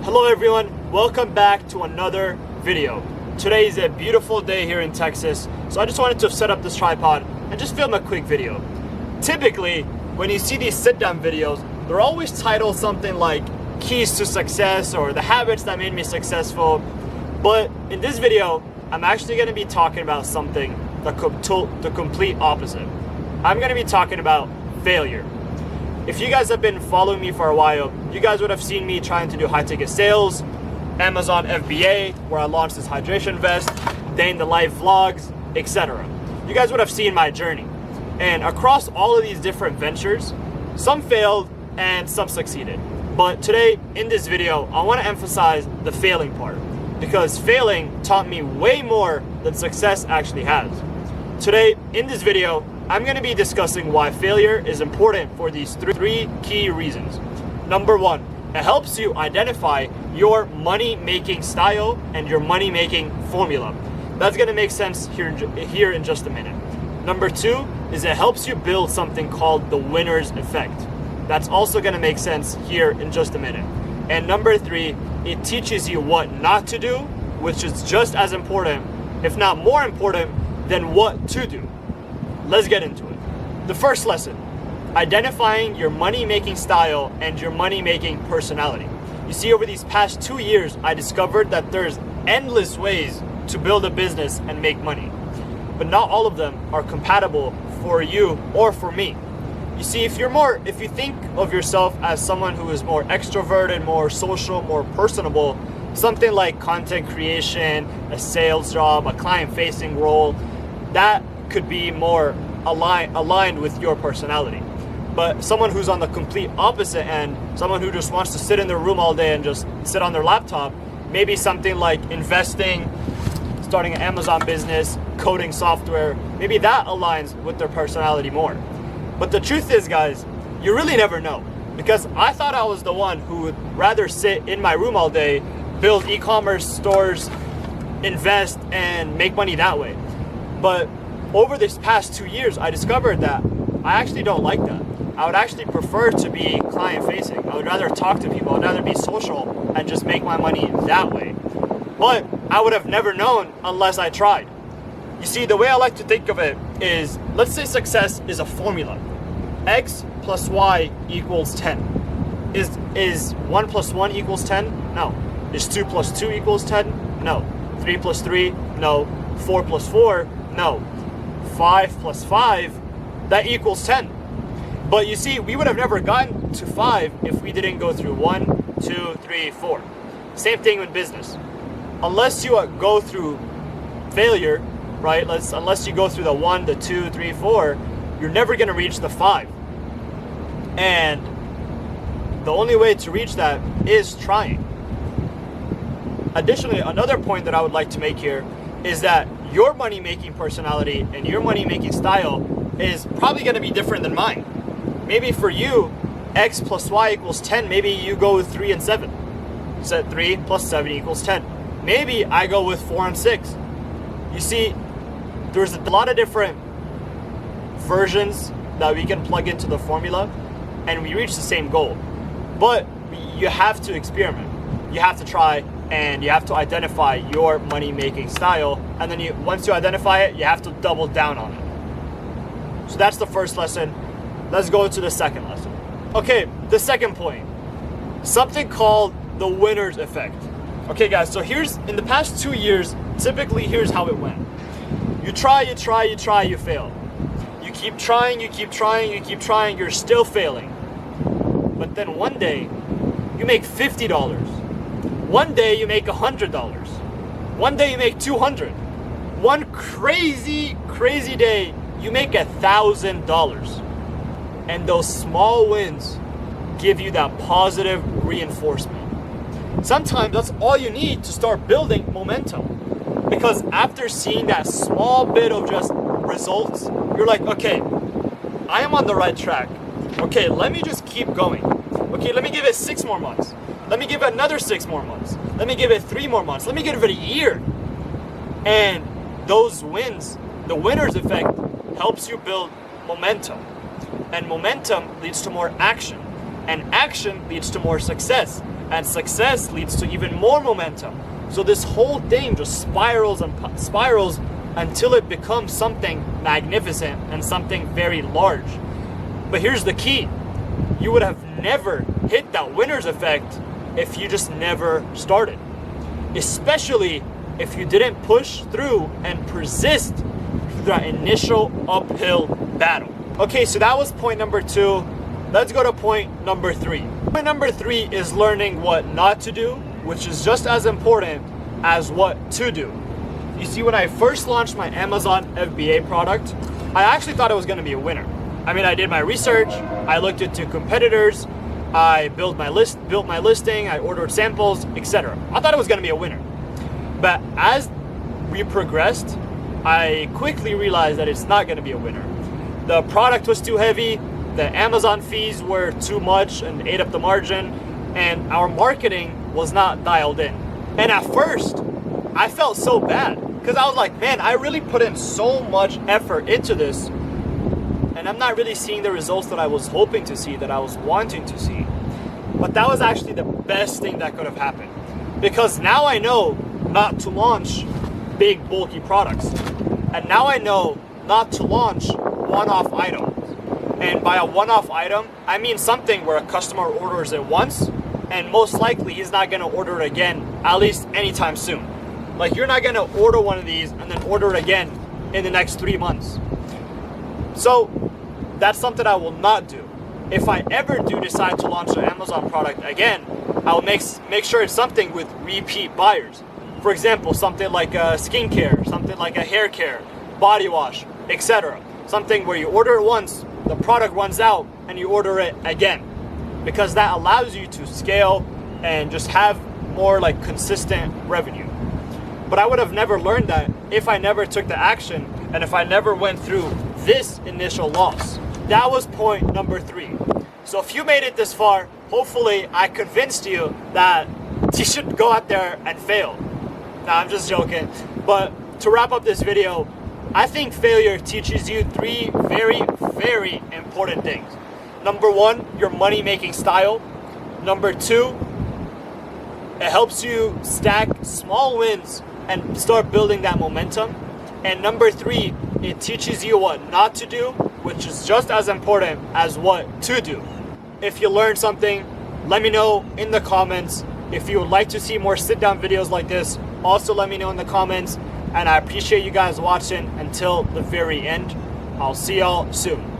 Hello everyone, welcome back to another video. Today is a beautiful day here in Texas, so I just wanted to set up this tripod and just film a quick video. Typically, when you see these sit-down videos, they're always titled something like Keys to Success or The Habits That Made Me Successful. But in this video, I'm actually going to be talking about something the complete opposite. I'm going to be talking about failure. If you guys have been following me for a while, you guys would have seen me trying to do high ticket sales, Amazon FBA, where I launched this hydration vest, day in the life vlogs, etc. You guys would have seen my journey. And across all of these different ventures, some failed and some succeeded. But today, in this video, I want to emphasize the failing part, because failing taught me way more than success actually has. Today, in this video, I'm going to be discussing why failure is important for these three key reasons. Number one, it helps you identify your money-making style and your money-making formula. That's going to make sense here in just a minute. Number two is it helps you build something called the winner's effect. That's also going to make sense here in just a minute. And number three, it teaches you what not to do, which is just as important, if not more important, than what to do. Let's get into it. The first lesson, identifying your money-making style and your money-making personality. You see, over these past 2 years, I discovered that there's endless ways to build a business and make money, but not all of them are compatible for you or for me. You see, if you think of yourself as someone who is more extroverted, more social, more personable, something like content creation, a sales job, a client-facing role, that could be more aligned with your personality. But someone who's on the complete opposite end, someone who just wants to sit in their room all day and just sit on their laptop, maybe something like investing, starting an Amazon business, coding software, maybe that aligns with their personality more. But the truth is, guys, you really never know, because I thought I was the one who would rather sit in my room all day, build e-commerce stores, invest, and make money that way. But over this past 2 years, I discovered that I actually don't like that. I would actually prefer to be client-facing. I would rather talk to people. I'd rather be social and just make my money that way. But I would have never known unless I tried. You see, the way I like to think of it is, let's say success is a formula. X plus Y equals 10. Is 1 plus 1 equals 10? No. Is 2 plus 2 equals 10? No. 3 plus 3? No. 4 plus 4? No. 5 plus 5, that equals 10. But you see, we would have never gotten to 5 if we didn't go through 1, 2, 3, 4. Same thing with business. Unless you go through failure, right? Unless you go through the 1, the 2, 3, 4, you're never going to reach the 5. And the only way to reach that is trying. Additionally, another point that I would like to make here is that your money-making personality and your money-making style is probably going to be different than mine. Maybe for you, X plus Y equals 10. Maybe you go with 3 and 7. Set 3 plus 7 equals 10. Maybe I go with 4 and 6. You see, there's a lot of different versions that we can plug into the formula and we reach the same goal. But you have to experiment. You have to try, and you have to identify your money-making style, and then once you identify it, you have to double down on it. So that's the first lesson. Let's go to the second lesson. Okay, the second point, something called the winner's effect. Okay guys, so in the past 2 years, typically here's how it went. You try, you fail. You keep trying, you're still failing. But then one day, you make $50. One day you make $100. One day you make $200. One crazy day you make $1,000. And those small wins give you that positive reinforcement. Sometimes that's all you need to start building momentum. Because after seeing that small bit of just results, you're like, okay, I am on the right track. Okay, let me just keep going. Okay, let me give it 6 more months. Let me give it another 6 more months. Let me give it 3 more months. Let me give it a year. And those wins, the winner's effect, helps you build momentum. And momentum leads to more action. And action leads to more success. and success leads to even more momentum. So this whole thing just spirals and spirals until it becomes something magnificent and something very large. But here's the key. You would have never hit that winner's effect if you just never started. Especially if you didn't push through and persist through that initial uphill battle. Okay, so that was point number 2. Let's go to point number 3. Point number 3 is learning what not to do, which is just as important as what to do. You see, when I first launched my Amazon FBA product, I actually thought it was going to be a winner. I mean, I did my research, I looked into competitors, I built my listing, I ordered samples, etc. I thought it was going to be a winner. But as we progressed, I quickly realized that it's not going to be a winner. The product was too heavy, the Amazon fees were too much and ate up the margin, and our marketing was not dialed in. And at first, I felt so bad because I was like, man, I really put in so much effort into this, and I'm not really seeing the results that I was hoping to see, that I was wanting to see. But that was actually the best thing that could have happened, because now I know not to launch big bulky products, and now I know not to launch one-off items. And by a one-off item, I mean something where a customer orders it once and most likely he's not going to order it again, at least anytime soon. Like, you're not going to order one of these and then order it again in the next 3 months. So that's something I will not do. If I ever do decide to launch an Amazon product again, I'll make sure it's something with repeat buyers. For example, something like a skincare, something like a hair care, body wash, etc. Something where you order it once, the product runs out, and you order it again. Because that allows you to scale and just have more like consistent revenue. But I would have never learned that if I never took the action and if I never went through this initial loss. That was point number 3. So if you made it this far, hopefully I convinced you that you should go out there and fail. Nah, I'm just joking. But to wrap up this video, I think failure teaches you 3 very, very important things. Number 1, your money-making style. Number 2, it helps you stack small wins and start building that momentum. And number 3, it teaches you what not to do, which is just as important as what to do. If you learned something, let me know in the comments. If you would like to see more sit-down videos like this, also let me know in the comments. And I appreciate you guys watching until the very end. I'll see y'all soon.